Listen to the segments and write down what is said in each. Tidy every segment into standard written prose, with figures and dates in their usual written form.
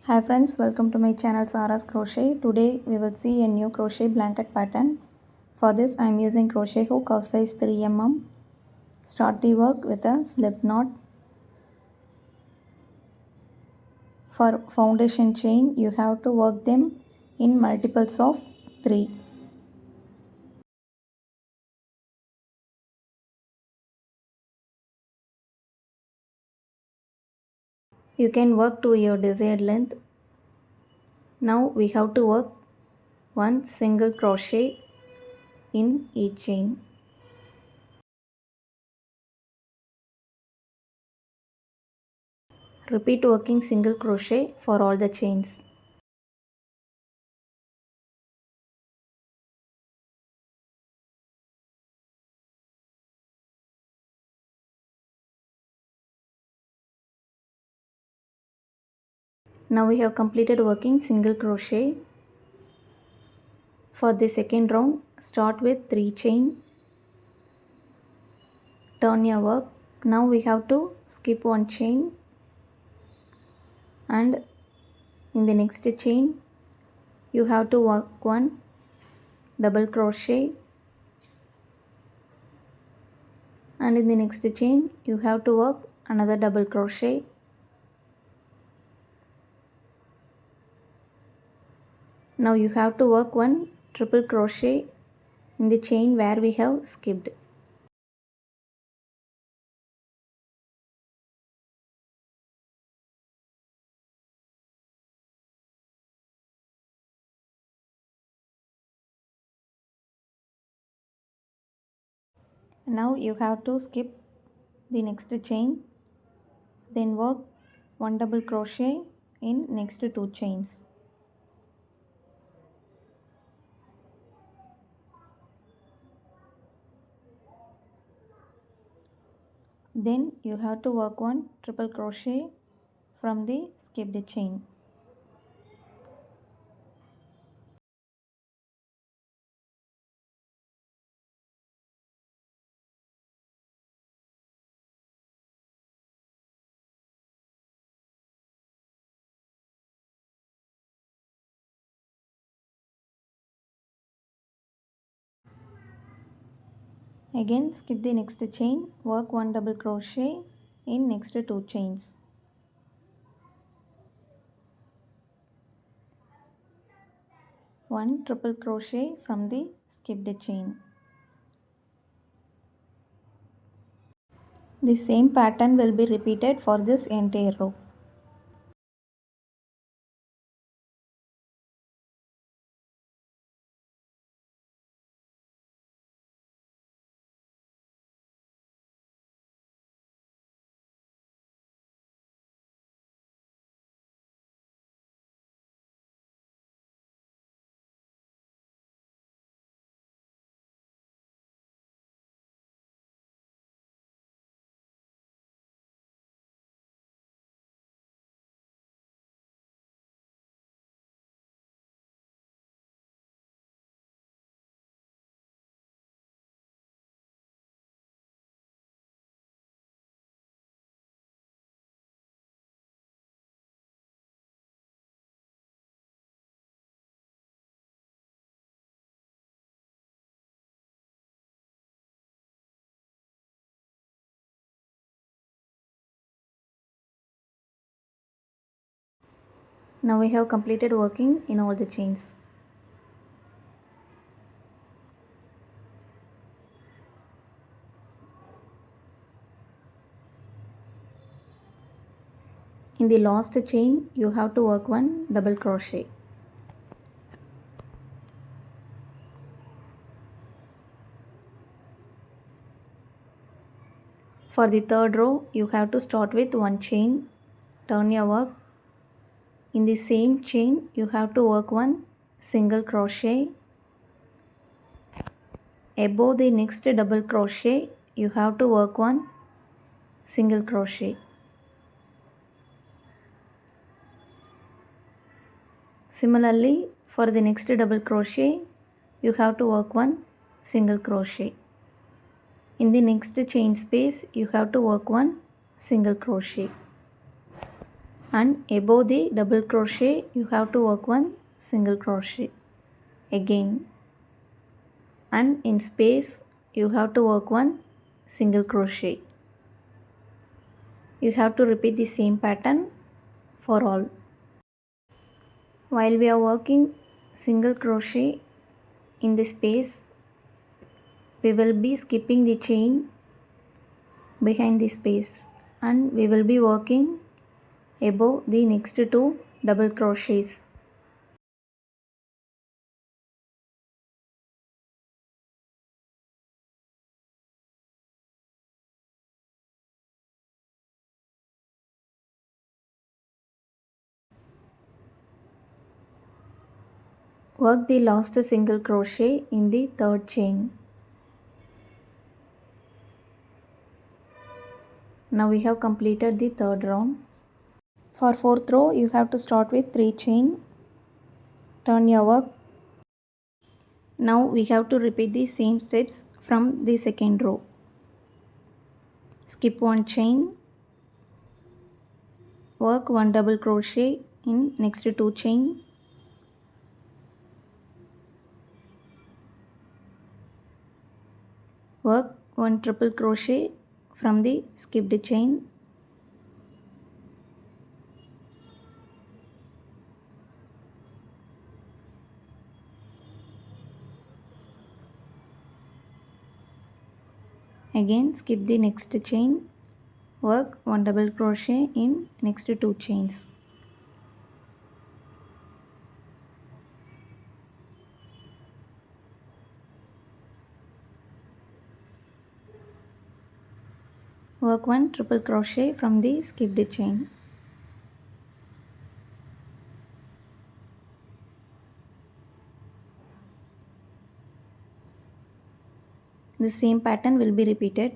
Hi friends, welcome to my channel Sarah's Crochet. Today we will see a new crochet blanket pattern. For this I am using crochet hook of size 3 mm. Start the work with a slip knot. For foundation chain you have to work them in multiples of 3. You can work to your desired length. Now we have to work one single crochet in each chain. Repeat working single crochet for all the chains. Now we have completed working single crochet. For the second round, start with 3 chain, turn your work. Now we have to skip one chain and in the next chain you have to work one double crochet and in the next chain you have to work another double crochet. Now you have to work one triple crochet in the chain where we have skipped. Now you have to skip the next chain, then work one double crochet in next 2 chains. Then you have to work one triple crochet from the skipped chain. Again skip the next chain, work one double crochet in next 2 chains. One triple crochet from the skipped chain. The same pattern will be repeated for this entire row. Now we have completed working in all the chains. In the last chain you have to work one double crochet. For the third row you have to start with one chain, turn your work. In the same chain you have to work one single crochet. Above the next double crochet you have to work one single crochet. Similarly for the next double crochet you have to work one single crochet. In the next chain space you have to work one single crochet. and above the double crochet you have to work one single crochet again, and in space you have to work one single crochet. You have to repeat the same pattern for all. While we are working single crochet in the space, we will be skipping the chain behind the space and we will be working above the next two double crochets. Work the last single crochet in the third chain. Now we have completed the third round. For fourth row you have to start with 3 chain. Turn your work. Now we have to repeat the same steps from the second row. Skip one chain. Work one double crochet in next 2 chain. Work one triple crochet from the skipped chain. Again skip the next chain. Work one double crochet in next 2 chains. Work one triple crochet from the skipped chain. The same pattern will be repeated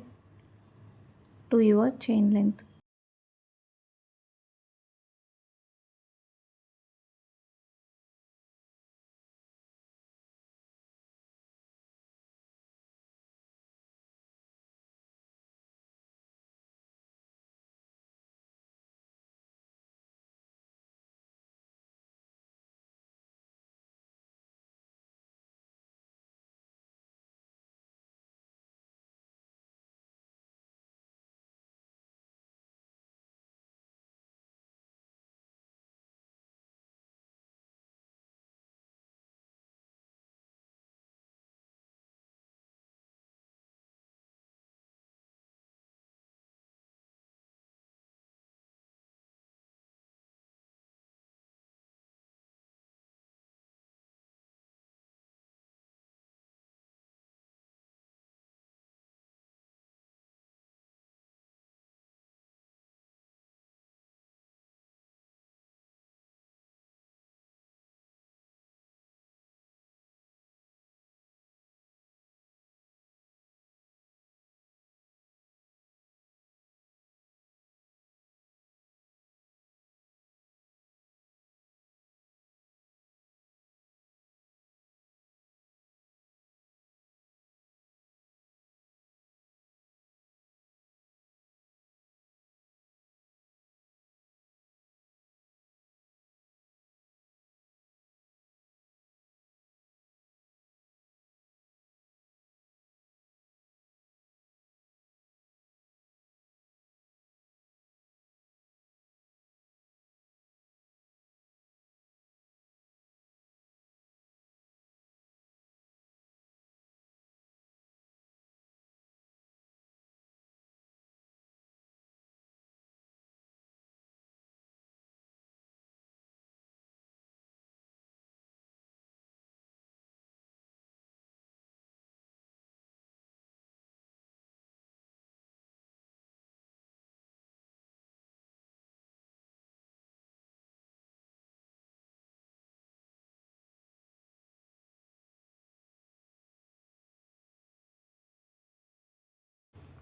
to your chain length.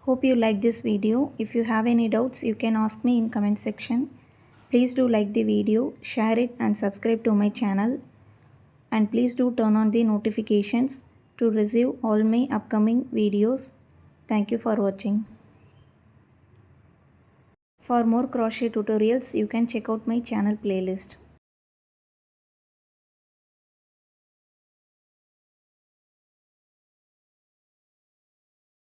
Hope you like this video. If you have any doubts, you can ask me in comment section. Please do like the video, share it and subscribe to my channel. And please do turn on the notifications to receive all my upcoming videos. Thank you for watching. For more crochet tutorials, you can check out my channel playlist.